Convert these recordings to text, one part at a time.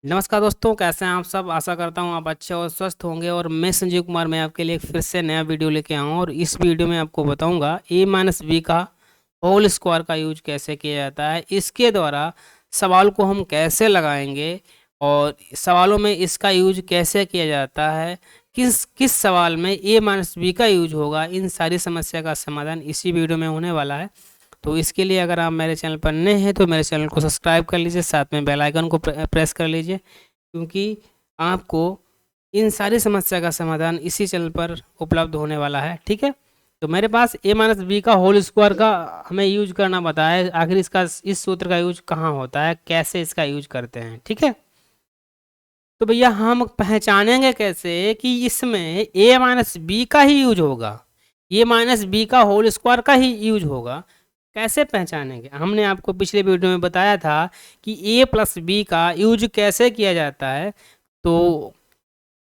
नमस्कार दोस्तों, कैसे हैं आप सब। आशा करता हूं आप अच्छे और स्वस्थ होंगे। और मैं संजीव कुमार, मैं आपके लिए फिर से नया वीडियो लेके आया हूं। और इस वीडियो में आपको बताऊंगा ए माइनस बी का होल स्क्वायर का यूज कैसे किया जाता है, इसके द्वारा सवाल को हम कैसे लगाएंगे और सवालों में इसका यूज कैसे किया जाता है, किस किस सवाल में ए माइनस बी का यूज होगा। इन सारी समस्या का समाधान इसी वीडियो में होने वाला है। तो इसके लिए अगर आप मेरे चैनल पर नए हैं तो मेरे चैनल को सब्सक्राइब कर लीजिए, साथ में बेल आइकन को प्रेस कर लीजिए, क्योंकि आपको इन सारी समस्या का समाधान इसी चैनल पर उपलब्ध होने वाला है। ठीक है, तो मेरे पास ए माइनस बी का होल स्क्वायर का हमें यूज करना बताया। आखिर इसका इस सूत्र का यूज कहाँ होता है, कैसे इसका यूज करते हैं। ठीक है, तो भैया हम पहचानेंगे कैसे कि इसमें ए माइनस बी का ही यूज होगा, ए माइनस बी का होल स्क्वायर का ही यूज होगा। कैसे पहचानेंगे, हमने आपको पिछले वीडियो में बताया था कि ए प्लस बी का यूज कैसे किया जाता है। तो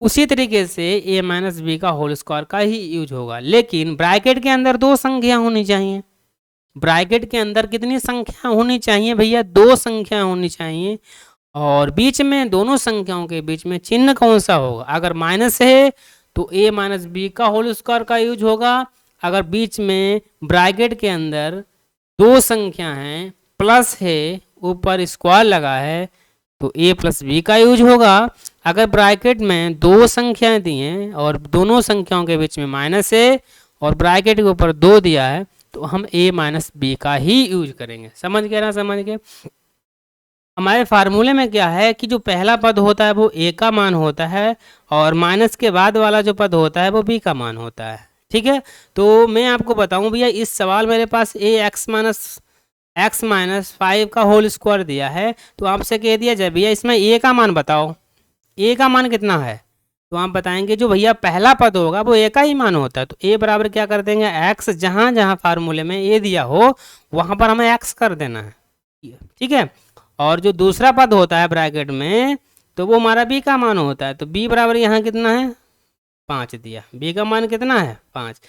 उसी तरीके से ए माइनस बी का होल स्क्वायर का ही यूज होगा, लेकिन ब्रैकेट के अंदर दो संख्या होनी चाहिए। ब्रैकेट के अंदर कितनी संख्या होनी चाहिए भैया, दो संख्या होनी चाहिए। और बीच में दोनों संख्याओं के बीच में चिन्ह कौन सा होगा। अगर माइनस है तो ए माइनस बी का होल स्क्वायर का यूज होगा। अगर बीच में ब्रैकेट के अंदर दो संख्या हैं, प्लस है, ऊपर स्क्वायर लगा है, तो ए प्लस बी का यूज होगा। अगर ब्रैकेट में दो संख्याएं दी हैं और दोनों संख्याओं के बीच में माइनस है और ब्रैकेट के ऊपर दो दिया है, तो हम ए माइनस बी का ही यूज करेंगे। समझ गए ना, समझ गए। हमारे फार्मूले में क्या है कि जो पहला पद होता है वो ए का मान होता है और माइनस के बाद वाला जो पद होता है वो बी का मान होता है। ठीक है, तो मैं आपको बताऊं भैया, इस सवाल मेरे पास ए एक्स माइनस 5 का होल स्क्वायर दिया है। तो आपसे कह दिया जाए भैया इसमें ए का मान बताओ, ए का मान कितना है। तो आप बताएंगे जो भैया पहला पद होगा वो ए का ही मान होता है। तो ए बराबर क्या कर देंगे, एक्स, जहाँ जहाँ फार्मूले में ए दिया हो वहाँ पर हमें एक्स कर देना है। ठीक है, और जो दूसरा पद होता है ब्रैकेट में तो वो हमारा बी का मान होता है। तो बी बराबर यहाँ कितना है, 5 दिया। बी का मान कितना है, 5।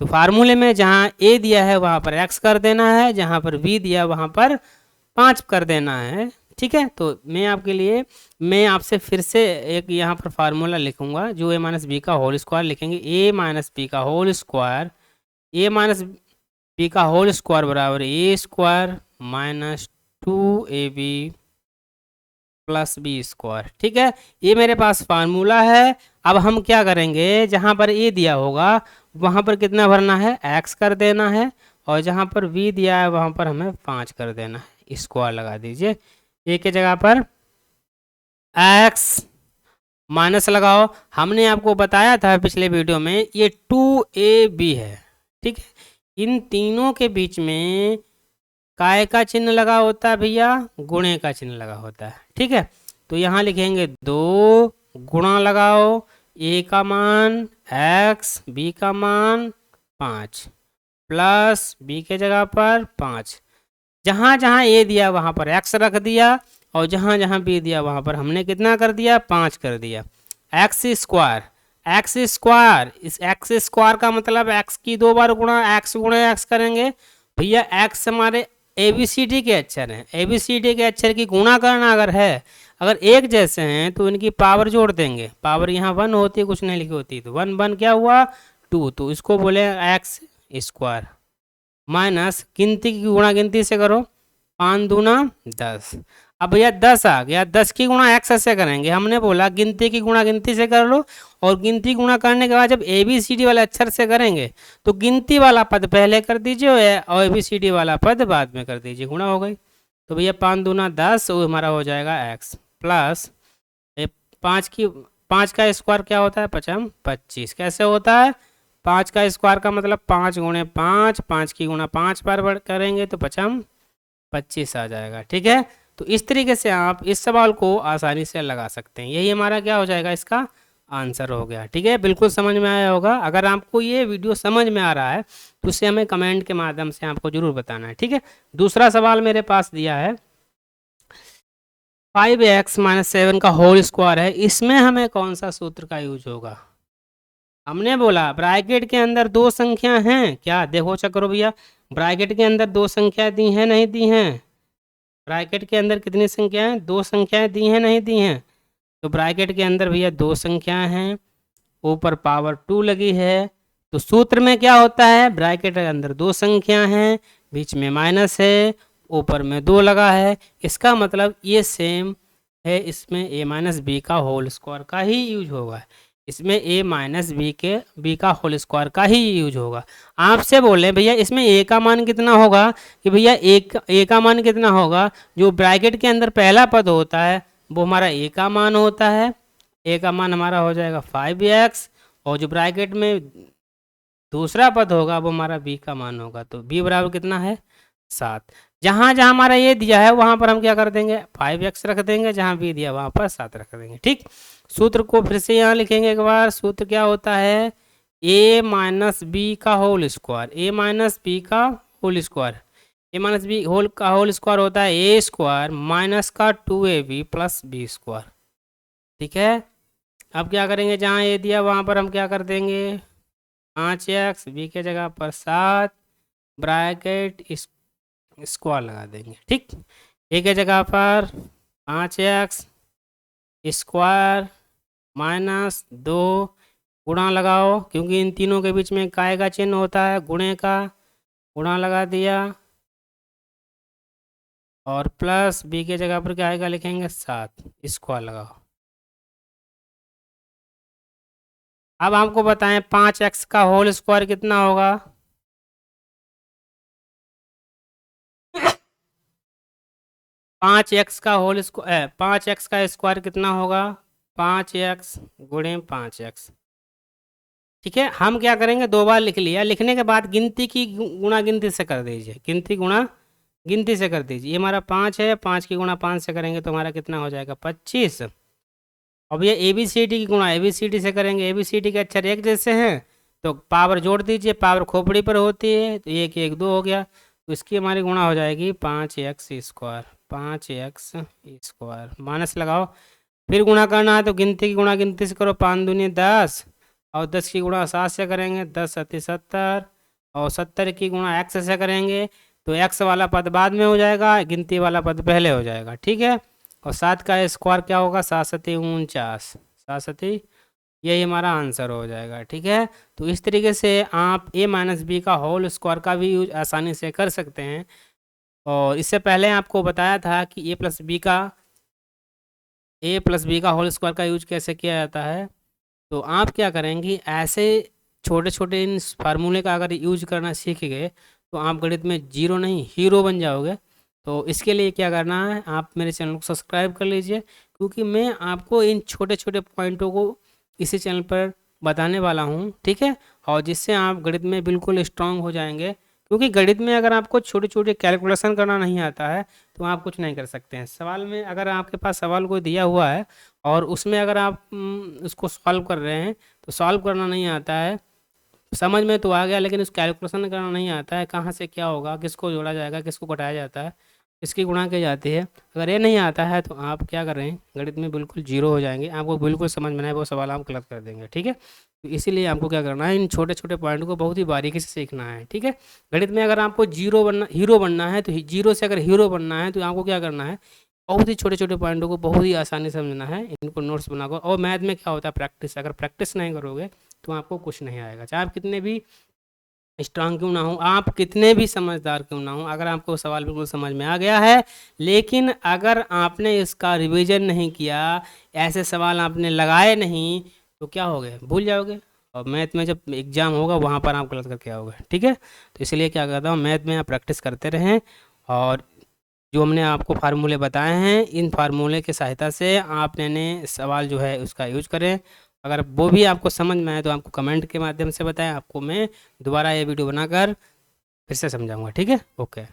तो फार्मूले में जहाँ ए दिया है वहाँ पर एक्स कर देना है, जहाँ पर बी दिया वहाँ पर 5 कर देना है। ठीक है, तो मैं आपसे फिर से एक यहाँ पर फार्मूला लिखूंगा जो ए माइनस बी का होल स्क्वायर लिखेंगे। ए माइनस बी का whole square, A minus B का होल स्क्वायर बराबर A square minus 2ab plus B square. ठीक है, ये मेरे पास फार्मूला है। अब हम क्या करेंगे, जहाँ पर ए दिया होगा वहाँ पर कितना भरना है, एक्स कर देना है, और जहाँ पर बी दिया है वहाँ पर हमें 5 कर देना है। स्क्वायर लगा दीजिए, ए के जगह पर एक्स माइनस लगाओ। हमने आपको बताया था पिछले वीडियो में ये 2ab है। ठीक है, इन तीनों के बीच में काय का चिन्ह लगा होता है भैया, गुणे का चिन्ह लगा होता है। ठीक है, तो यहाँ लिखेंगे 2, गुणा लगाओ, ए का मान एक्स, बी का मान 5, प्लस बी के जगह पर 5। जहाँ जहाँ ए दिया वहाँ पर एक्स रख दिया, और जहाँ जहाँ बी दिया वहाँ पर हमने कितना कर दिया, 5 कर दिया। एक्स स्क्वायर, एक्स स्क्वायर, इस एक्स स्क्वायर का मतलब एक्स की 2 बार गुणा, एक्स गुणा एक्स करेंगे भैया। एक्स हमारे ABCD के अक्षर हैं, ABCD के अक्षर की गुणा करना अगर है, अगर एक जैसे हैं तो इनकी पावर जोड़ देंगे। पावर यहाँ 1 होती है, कुछ नहीं लिखी होती, तो 1 1 क्या हुआ, 2। तो इसको बोले एक्स स्क्वायर माइनस गिनती की गुणा गिनती से करो, 5 दूना 10। अब भैया 10 आ गया, 10 की गुणा एक्स से करेंगे। हमने बोला गिनती की गुणा गिनती से कर लो, और गिनती गुणा करने के बाद जब ABCD वाले अक्षर से करेंगे तो गिनती वाला पद पहले कर दीजिए और ABCD वाला पद बाद में कर दीजिए, गुणा हो गई। तो भैया 5 दूना 10, वो हमारा हो जाएगा एक्स, प्लस 5 का स्क्वायर क्या होता है, 5 25। कैसे होता है, 5 का स्क्वायर का मतलब 5 गुणे 5, 5 की गुणा 5 बार करेंगे तो 5 25 आ जाएगा। ठीक है, तो इस तरीके से आप इस सवाल को आसानी से लगा सकते हैं। यही हमारा क्या हो जाएगा, इसका आंसर हो गया। ठीक है, बिल्कुल समझ में आया होगा। अगर आपको ये वीडियो समझ में आ रहा है तो उसे हमें कमेंट के माध्यम से आपको जरूर बताना है। ठीक है, दूसरा सवाल मेरे पास दिया है 5x माइनस 7 का होल स्क्वायर है। इसमें हमें कौन सा सूत्र का यूज होगा। हमने बोला ब्रैकेट के अंदर दो संख्या हैं क्या, देखो चेक करो भैया, ब्रैकेट के अंदर दो संख्या दी हैं नहीं दी हैं, ब्रैकेट के अंदर कितनी संख्याएं, 2 संख्याएं दी हैं, नहीं दी हैं? तो ब्रैकेट के अंदर भैया 2 संख्याएं हैं, ऊपर पावर 2 लगी है। तो सूत्र में क्या होता है, ब्रैकेट के अंदर 2 संख्याएं हैं, बीच में माइनस है, ऊपर में 2 लगा है। इसका मतलब ये सेम है, इसमें a माइनस बी का होल स्क्वायर का ही यूज होगा, इसमें a माइनस बी का होल स्क्वायर का ही यूज होगा। आपसे बोले भैया इसमें a का मान कितना होगा, कि भैया a का मान कितना होगा, जो ब्रैकेट के अंदर पहला पद होता है वो हमारा a का मान होता है, a का मान हमारा हो जाएगा 5x, और जो ब्रैकेट में दूसरा पद होगा वो हमारा b का मान होगा। तो b बराबर कितना है, 7। जहाँ जहाँ हमारा ये दिया है वहाँ पर हम क्या कर देंगे, 5x रख देंगे, जहाँ b दिया वहाँ पर 7 रख देंगे। ठीक, सूत्र को फिर से यहाँ लिखेंगे एक बार। सूत्र क्या होता है, a माइनस बी का whole square, a minus B का whole square, a minus B का होल स्क्वायर होता है a स्क्वायर माइनस का 2ab प्लस बी स्क्वायर। ठीक है, अब क्या करेंगे, जहाँ a दिया वहाँ पर हम क्या कर देंगे, 5x, b के जगह पर 7, ब्रैकेट स्क्वायर लगा देंगे। ठीक, a के जगह पर 5x स्क्वायर माइनस 2, गुणा लगाओ, क्योंकि इन तीनों के बीच में काय का चिन्ह होता है, गुणे का, गुणा लगा दिया, और प्लस b के जगह पर क्या आएगा, लिखेंगे 7, स्क्वायर लगाओ। अब आपको बताएं 5x का होल स्क्वायर कितना होगा, 5x का होल स्क्वायर, 5x का स्क्वायर कितना होगा, 5x गुणे 5x। ठीक है, हम क्या करेंगे, 2 बार लिख लिया, लिखने के बाद गिनती की गुणा गिनती से कर दीजिए, गिनती गुणा गिनती से कर दीजिए। ये हमारा 5 है, 5 की गुणा 5 से करेंगे तो हमारा कितना हो जाएगा, 25। अब ये ABCD की गुणा ABCD से करेंगे, ABCD के अक्षर एक जैसे हैं तो पावर जोड़ दीजिए, पावर खोपड़ी पर होती है, तो 1 1 2 हो गया, तो इसकी हमारी गुणा हो जाएगी 5x square, 5x square, minus लगाओ, फिर गुणा करना है तो गिनती की गुणा गिनती से करो, 5 दूनी 10, और 10 की गुणा 7 से करेंगे, 10 7 70, और 70 की गुणा x से करेंगे तो x वाला पद बाद में हो जाएगा, गिनती वाला पद पहले हो जाएगा। ठीक है, और 7 का स्क्वायर क्या होगा, 7 7 49, 7 7, यही हमारा आंसर हो जाएगा। ठीक है, तो इस तरीके से आप a माइनस बी का होल स्क्वायर का भी यूज आसानी से कर सकते हैं। और इससे पहले आपको बताया था कि a प्लस बी का होल स्क्वायर का यूज कैसे किया जाता है। तो आप क्या करेंगे, ऐसे छोटे छोटे इन फार्मूले का अगर यूज करना सीख गए तो आप गणित में जीरो नहीं हीरो बन जाओगे। तो इसके लिए क्या करना है, आप मेरे चैनल को सब्सक्राइब कर लीजिए, क्योंकि मैं आपको इन छोटे छोटे पॉइंटों को इसी चैनल पर बताने वाला हूँ। ठीक है, और जिससे आप गणित में बिल्कुल स्ट्रांग हो जाएंगे, क्योंकि गणित में अगर आपको छोटे छोटे कैलकुलेशन करना नहीं आता है तो आप कुछ नहीं कर सकते हैं। सवाल में अगर आपके पास सवाल कोई दिया हुआ है और उसमें अगर आप उसको सॉल्व कर रहे हैं तो सॉल्व करना नहीं आता है, समझ में तो आ गया लेकिन उस कैलकुलेशन करना नहीं आता है, कहाँ से क्या होगा, किसको जोड़ा जाएगा, किसको घटाया जाता है, किसकी गुणा की जाती है, अगर ये नहीं आता है तो आप क्या कर रहे हैं, गणित में बिल्कुल जीरो हो जाएंगे, आपको बिल्कुल समझ में नहीं वो सवाल आप गलत कर देंगे। ठीक है, तो इसीलिए आपको क्या करना है, इन छोटे छोटे पॉइंट को बहुत ही बारीकी से सीखना है। ठीक है, गणित में अगर आपको हीरो बनना है तो जीरो से अगर हीरो बनना है तो आपको क्या करना है, बहुत ही छोटे छोटे पॉइंटों को बहुत ही आसानी से समझना है, इनको नोट्स बनाकर। और मैथ में क्या होता है, प्रैक्टिस, अगर प्रैक्टिस नहीं करोगे तो आपको कुछ नहीं आएगा, चाहे आप कितने भी स्ट्रांग क्यों ना हो, आप कितने भी समझदार क्यों ना हो। अगर आपको सवाल बिल्कुल समझ में आ गया है लेकिन अगर आपने इसका रिवीजन नहीं किया, ऐसे सवाल आपने लगाए नहीं, तो क्या हो गए, भूल जाओगे, और मैथ में जब एग्ज़ाम होगा वहाँ पर आप गलत करके आओगे। ठीक है, तो इसलिए क्या करता हूँ, मैथ में आप प्रैक्टिस करते रहें, और जो हमने आपको फार्मूले बताए हैं इन फार्मूले की सहायता से आपने सवाल जो है उसका यूज करें। अगर वो भी आपको समझ में आए तो आपको कमेंट के माध्यम से बताएं, आपको मैं दोबारा ये वीडियो बनाकर फिर से समझाऊंगा। ठीक है, ओके।